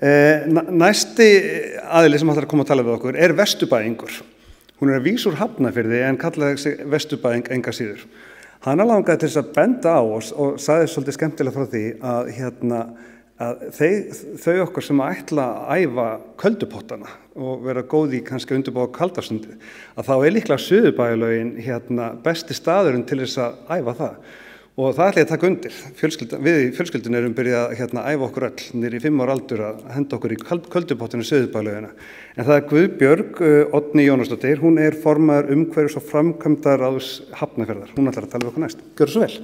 Næsti aðili sem ætlar að koma að tala við okkur Vesturbæingur. Hún að vísa úr Hafnarfirði en kallaði sig Vesturbæing enga síður. Hann langaði til þess að benda á oss og sagði svolítið skemmtilega frá því að þau okkur sem ætla að æfa köldupottana og vera góð í kannski undirbúa kaldastundið, að þá líklega Suðurbæjarlaugin besti staðurinn til þess að æfa það. Og það ætla ég að taka undir. Við í fjölskyldunni erum byrjað að æfa okkur öll niður í 5 ára aldur að henda okkur í köldupottinu Suðurbæjarlaugina. En það Guðbjörg Oddný Jónasdóttir, hún formaður umhverfis- og framkvæmdaráðs Hafnarfjarðar. Hún ætlar að tala við okkur næst. Gjörðu svo vel.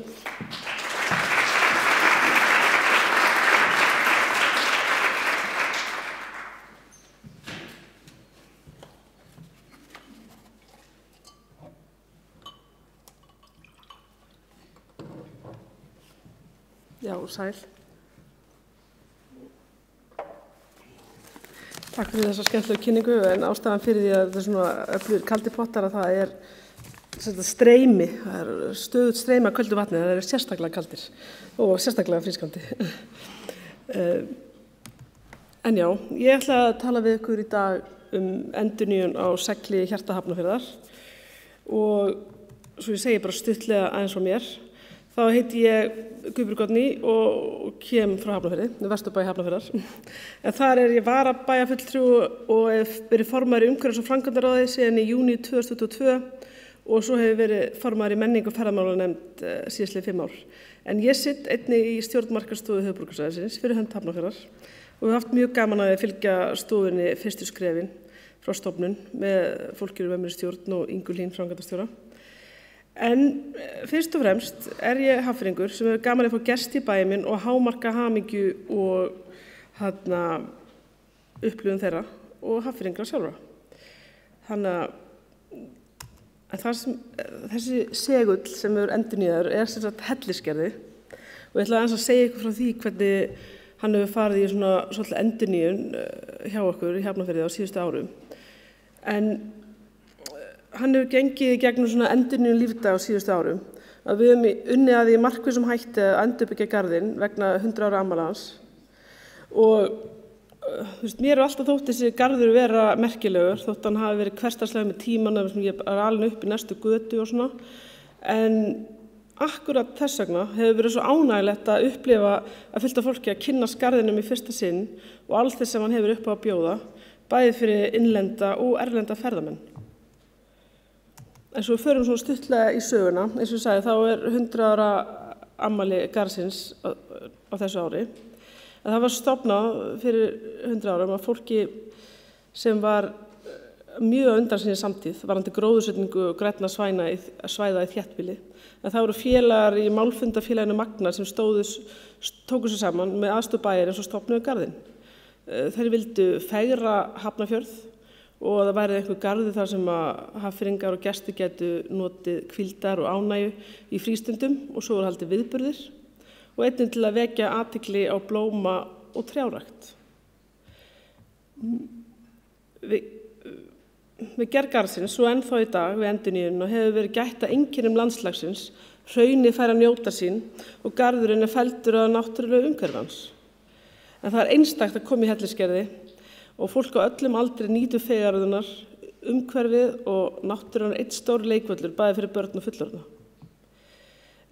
Já, sæl. Takk fyrir þessa skemmtilegu kynningu, en ástæðan fyrir því að það svona öflugir kaldir pottar að það streymi, það stöðugt streymi af köldu vatni, það sérstaklega kaldir og sérstaklega frískandi. En já, ég ætla að tala við ykkur í dag endurnýjun á segli hjarta Hafnarfjarðar og svo ég segi bara stuttlega aðeins frá mér. Þá heiti ég Guðbjörg Oddný og kem frá Hafnarfirði, Vesturbæ Hafnarfjarðar. En þar ég varabajarfulltrúi og hef verið formaður í umhverfis- og framkvæmdaráði síðan í júní 2022 og svo hef verið formaður í menningu- og ferðamálanefnd síðastliðin 5 ár. En ég sitt einnig í stjórn markaðsstofu höfuðborgarsvæðisins fyrir hönd Hafnarfjarðar og hef haft mjög gaman að fylgja stofunni fyrstu skrefin frá stofnun með fólkinu með mér í stjórn og Ingu Hlín framkvæmdastjóra. En fyrst og fremst ég Hafnfirðingur sem hefur gaman að fá gesti í bæinn minn og hámarka hamingju og upplifun þeirra og Hafnfirðingra sjálfra. Þannig að þessi segull sem hefur endurnýjaður sem sagt Hellisgerði og ég ætla aðeins að segja ykkur frá því hvernig hann hefur farið í svona svolítið endurnýjun hjá okkur í Hafnarfirði á síðustu árum. En hann hefur gengið í gegnum svona endurnýjun lífdaga á síðustu árum. Að við höfum unnið að því markvissum hætti að endurbyggja garðinn vegna 100 ára afmælis hans. Og mér alltaf þótt þessi garður vera merkilegur, þótt hann hafi verið hversdagslegur með tímann sem ég alin upp í næstu götu og svona. En akkurat þess vegna hefur verið svo ánægilegt að upplifa að fullt af fólki að kynnast garðinum í fyrsta sinn og allt þess sem hann hefur upp á að bjóða, bæði fyrir innlenda og erlenda ferðamenn. En svo við förum svona stuttlega í söguna, eins og ég sagði, þá 100 ára afmæli garðsins á þessu ári. En það var stofnað fyrir 100 árum af fólki sem var mjög á undan sinni samtíð, varðandi gróðursetningu og grænna svæða í þéttbýli. En það voru félagar í málfundafélaginu Magna sem tóku sig saman með aðstoð bæjarins og stofnuðu garðinn. Þeir vildu fegra Hafnarfjörð og það væri einhver garður þar sem að Hafnfirðingar og gestir gætu notið hvíldar og ánægju í frístundum og svo voru haldið viðburðir og einnig til að vekja athygli á blóma og trjárækt. Við gerð garðsins, svo ennþá í dag við endurnýjun og hefur verið gætt að einkennum landslagsins, hraunið fær að njóta sín og garðurinn felldur að náttúrulegu umhverfi hans. En það einstakt að koma í Hellisgerði og fólk á öllum aldri nýtur fegurðarinnar, umhverfið og náttúran einn stór leikvöllur bæði fyrir börn og fullorðna.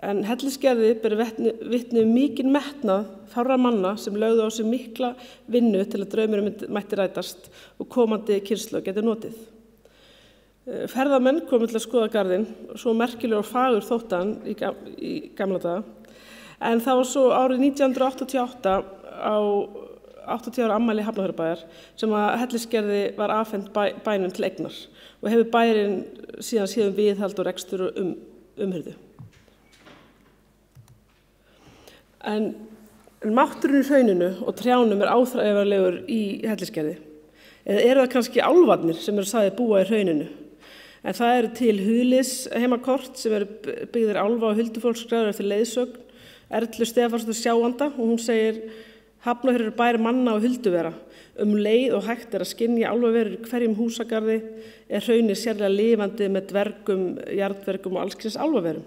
En Hellisgerði ber vitni mikinn metnað fárra manna sem lögðu á sig mikla vinnu til að draumurinn mætti rætast og komandi kynslóð geti notið. Ferðamenn komu til að skoða garðinn, svo merkilegur og fagur þótti hann í gamla daga. En það var svo árið 1988 á 80 ára afmæli Hafnarfjarðarbæjar sem að Hellisgerði var afhent bænum til eignar og hefur bærinn síðan viðhald og rekstur og umhirðu. En mátturinn í hrauninu og trjánum áþreifanlegur í Hellisgerði. Eða það kannski álfarnir sem sagðir búa í hrauninu. En það til huliðs heimakort sem byggðir álfa og huldufólksskráður eftir leiðsögn Erlu Stefánsdóttur sjáanda og hún segir Hafnarfjörður bær manna og hulduvera. Leið og hægt að skynja álfaverur í hverjum húsagarði hraunið sérlega lifandi með dvergum, jarðdvergum og alls kyns álfaverum.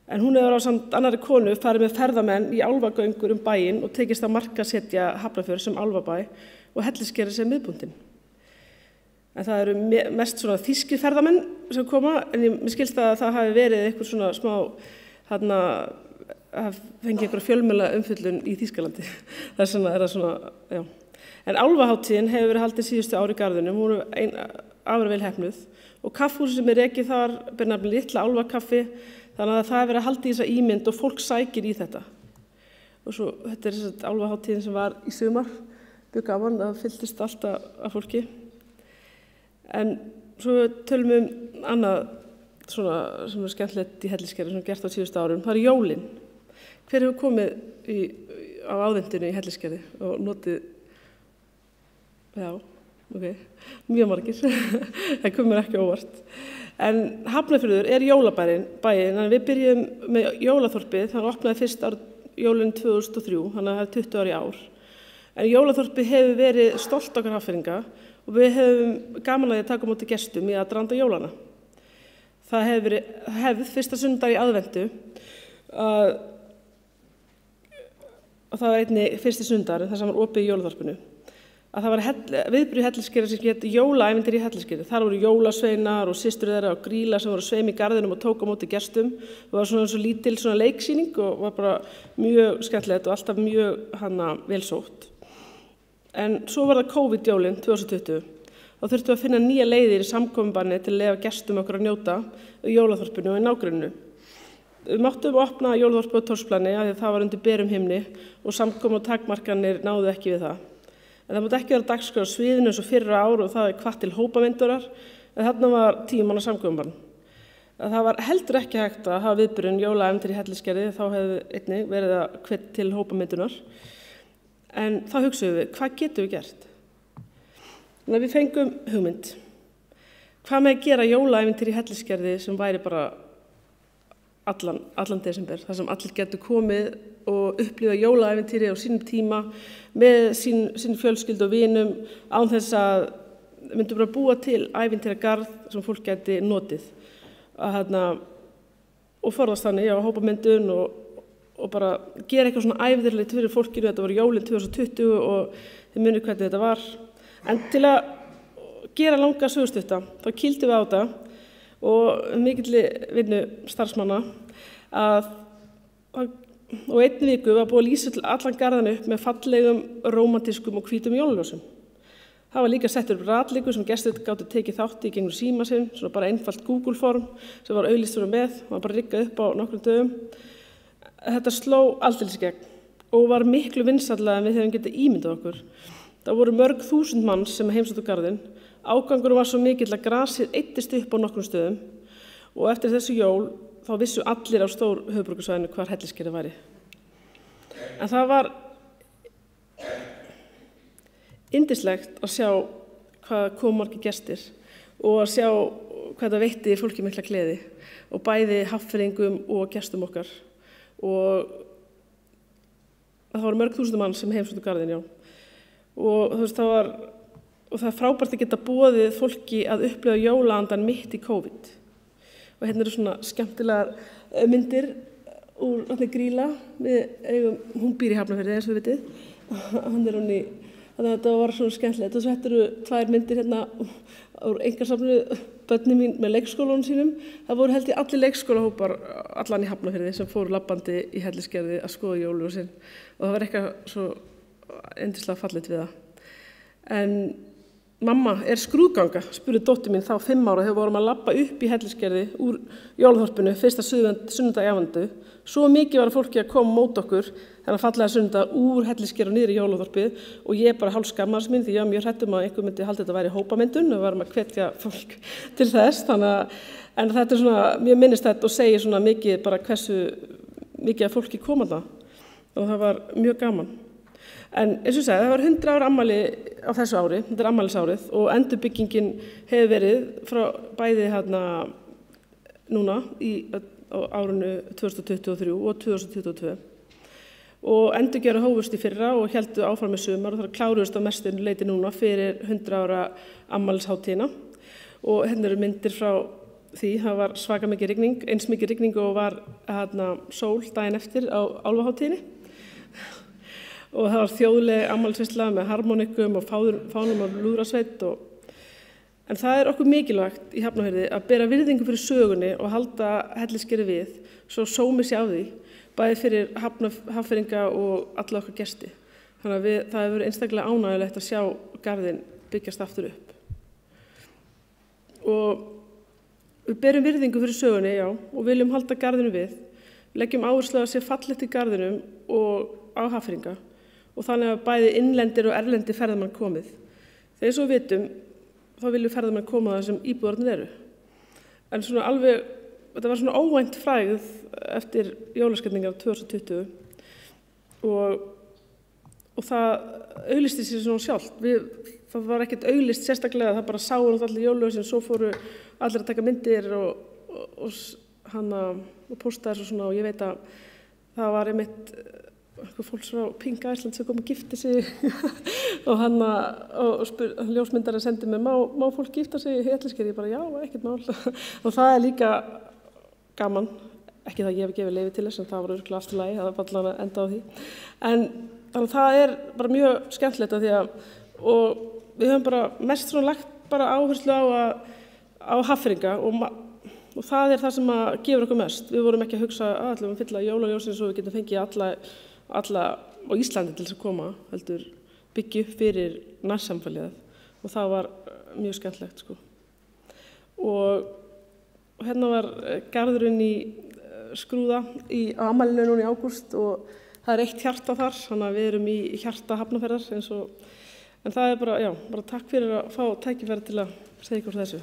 En hún hefur á samt annarri konu farið með ferðamenn í álfagöngur bæinn og tekist að markaðssetja Hafnarfjörð sem álfabæ og Hellisheiði sem miðpunktin. En það eru mest svona þýskir ferðamenn sem koma, en mér skilst að það hafi verið eitthvað svona smá, að fengi einhverja fjölmiðla umfjöllun í Þýskalandi. Þess vegna það svona, já. En álfahátíðin hefur verið haldin síðustu ár í Garðinum, hún er afar vel heppnuð og kaffhúsið sem er rekið þar ber nafnið Litla álfakaffi, þannig að það er verið að halda í þessa ímynd og fólk sækir í þetta. Og svo, þetta er þess að álfahátíðin sem var í sumar, mjög gaman, það fylltist alltaf af fólki. En svo tölum annað svona sem er skemmtilegt í Hellisheiði sem er gert á síðustu árum, það er jólin. Hver hefur komið á aðvendinu í Hellisheiði og notið, já, ok, mjög margir, það komur ekki óvart. En Hafnarfjörður er jólabæinn, en við byrjum með jólaþorpið, það opnaði fyrst jólinn 2003, þannig að það er 20 ár í ár. En jólaþorpið hefur verið stolt okkar Hafnfirðinga og við hefum gaman að taka á móti gestum í aðdraganda jólana. Það hefur verið hefð fyrsta sunnudag í aðventu og það var einnig fyrsti sunnudagur þar sem var opið í jólaþorpinu. Að það var viðburður í Hellisheiði sem héti Jólaævintýri í Hellisheiði. Þar voru jólasveinar og systur þeirra og Grýla sem voru sveim í garðinum og tók á móti gestum. Það var svona svo lítil svona leiksýning og var bara mjög skemmtilegt og alltaf mjög vel sótt. En svo var það COVID-jólin 2020. Þá þurftum við að finna nýja leiðir í samkomubanni til að leyfa gestum okkur að njóta í jólaþorpinu og í nágrenninu. Við máttum opna jólaþorpið á Tórsplani af því að það var undir berum himni og samkomu og takmarkanir náðu ekki við það. En það mátti ekki vera dagskrá á sviðinu eins og fyrra ár og það er hvatt til hópamyndurar, en þarna var 10 manna samkomubann. Það var heldur ekki hægt að hafa viðburðinn Jólaævintýri í Hellisheiði, þá hefði einnig verið að hvet til hópamyndunar. En þá hugsuðum við, hvað getum við gert? Þannig að við fengum hugmynd. Hvað með að gera Jólaævintýri í Hellisheiði sem væri bara allan desember, þar sem allir getur komið og upplifa jólaævintýri á sínum tíma með sín fjölskyldu og vinum án þess að myndum bara búa til ævintýragarð sem fólk geti notið og forðast þannig á hópamyndun og bara gera eitthvað svona ævintýralegt fyrir fólkinu. Þetta var jólin 2020 og þið munið hvernig þetta var. En til að gera langa sögustutta þá kýldum við á þetta og mikilli vinnu starfsmanna og einn viku var búið að lýsa til allan garðan upp með fallegum, rómantískum og hvítum jólaljósum. Það var líka settur upp ratleikur sem gestir gátu tekið þátt í gegnum síma sinn, svona bara einfalt Google-form sem var auglýst með, var bara riggað upp á nokkrum dögum. Þetta sló aldeilis í gegn og var miklu vinsællega en við hefum getið ímyndað okkur. Það voru mörg þúsund manns sem heimsóttu garðinn. Ágangurum var svo mikill að grasið eyddist upp á nokkrum stöðum og eftir þessu jól þá vissu allir á stór höfuðborgarsvæðinu hvar Hellisheiði væri. En það var yndislegt að sjá hvað kom margir gestir og að sjá hvað það veitti fólki mikla gleði og bæði Hafnfirðingum og gestum okkar. Og það voru mörg þúsund manns sem heimsóttu garðinn, já. Og þú veist, það er frábært að geta boðið fólki að upplifa jólaandan mitt í COVID. Og hérna eru svona skemmtilegar myndir úr Grýla. Hún býr í Hafnarfirði eins og við vitið. Þannig að þetta var svona skemmtilegt. Og svo þetta eru 2 myndir hérna úr einkarsafnu börnin mín með leikskólanum sínum. Það voru held ég allir leikskólahópar allan í Hafnarfirði sem fóru labbandi í Hellisheiði að skoða jólaljósin. Og það var eitthvað svo yndislega fallegt við það. En mamma er skrúðganga, spurði dóttir mín þá 5 ára þegar við vorum að labba upp í Hellisheiði úr jólaþorpinu fyrsta sunnudag í aðventu. Svo mikið var fólki að koma mót okkur þennan fallega sunnudag úr Hellisheiði og niður í jólaþorpið og ég bara hálfskammast mín því ég var mjög hrædd að einhver myndi halda þetta væri hópamyndun og við varum að hvetja fólk til þess. En þetta er svona mjög minnistætt og segir svona mikið bara hversu mikið að fólki koma það og það var mjög gaman. En eins og ég segi, það var 100 ára afmæli á þessu ári, þetta er afmælisárið og endurbyggingin hefur verið frá bæði núna á árinu 2023 og 2022. Og endurgerðar hófust í fyrra og héldu áfram í sumar og það kláruðust á mestu leyti núna fyrir 100 ára afmælishátíðina. Og hérna eru myndir frá því, það var svaka mikið rigning, eins mikið rigning og var sól daginn eftir á álfahátíðinni og það var þjóðleg afmælisveisla með harmonikum og fánum og lúðrasveit en það okkur mikilvægt í Hafnarfirði að bera virðingu fyrir sögunni og halda Hellisskeri við svo sómi sé á því, bæði fyrir Hafnfirðinga og alla okkar gesti. Þannig að það hefur verið einstaklega ánægjulegt að sjá garðinn byggjast aftur upp. Og við berum virðingu fyrir sögunni, já, og viljum halda garðinu við. Við leggjum áherslu að sé fallegt í garðinum og á Hafnfirðinga og þannig að bæði innlendir og erlendir ferðamenn komið. Þegar svo við vitum, þá viljum ferðamenn koma það sem íbúarnir eru. En þetta var svona óvænt frægð eftir jólaskemmtingar 2020 og það auglisti sér svona sjálft. Það var ekkert auglist sérstaklega, það bara sáum allir jólaljósin, svo fóru allir að taka myndir og posta þessu svona og ég veit að það var einmitt fólk frá Pink Iceland sem kom og gifti sig og ljósmyndari sendi mig, má fólk gifta sig í Hellisskeri? Ég bara, já, ekkert mál. Og það líka gaman, ekki það ég hef gefið leyfi til þess, en það var örugglega allt í lagi, það var bara að enda á því. En þannig að það bara mjög skemmtilegt af því og við höfum bara mest svona lagt bara áherslu á Hafnfirðinga og það það sem að gefur okkur mest. Við vorum ekki að hugsa að fylla jólaljósin svo við getum fengið alla á Íslandi til þess að koma, heldur byggja upp fyrir nærsamfélagið og það var mjög skemmtilegt sko. Og hérna var garðurinn í Skrúða á afmælinu núna í ágúst og það eitt hjarta þar, þannig að við erum í hjarta Hafnarfjarðar en það bara takk fyrir að fá tækifæri til að segja ykkur þessu.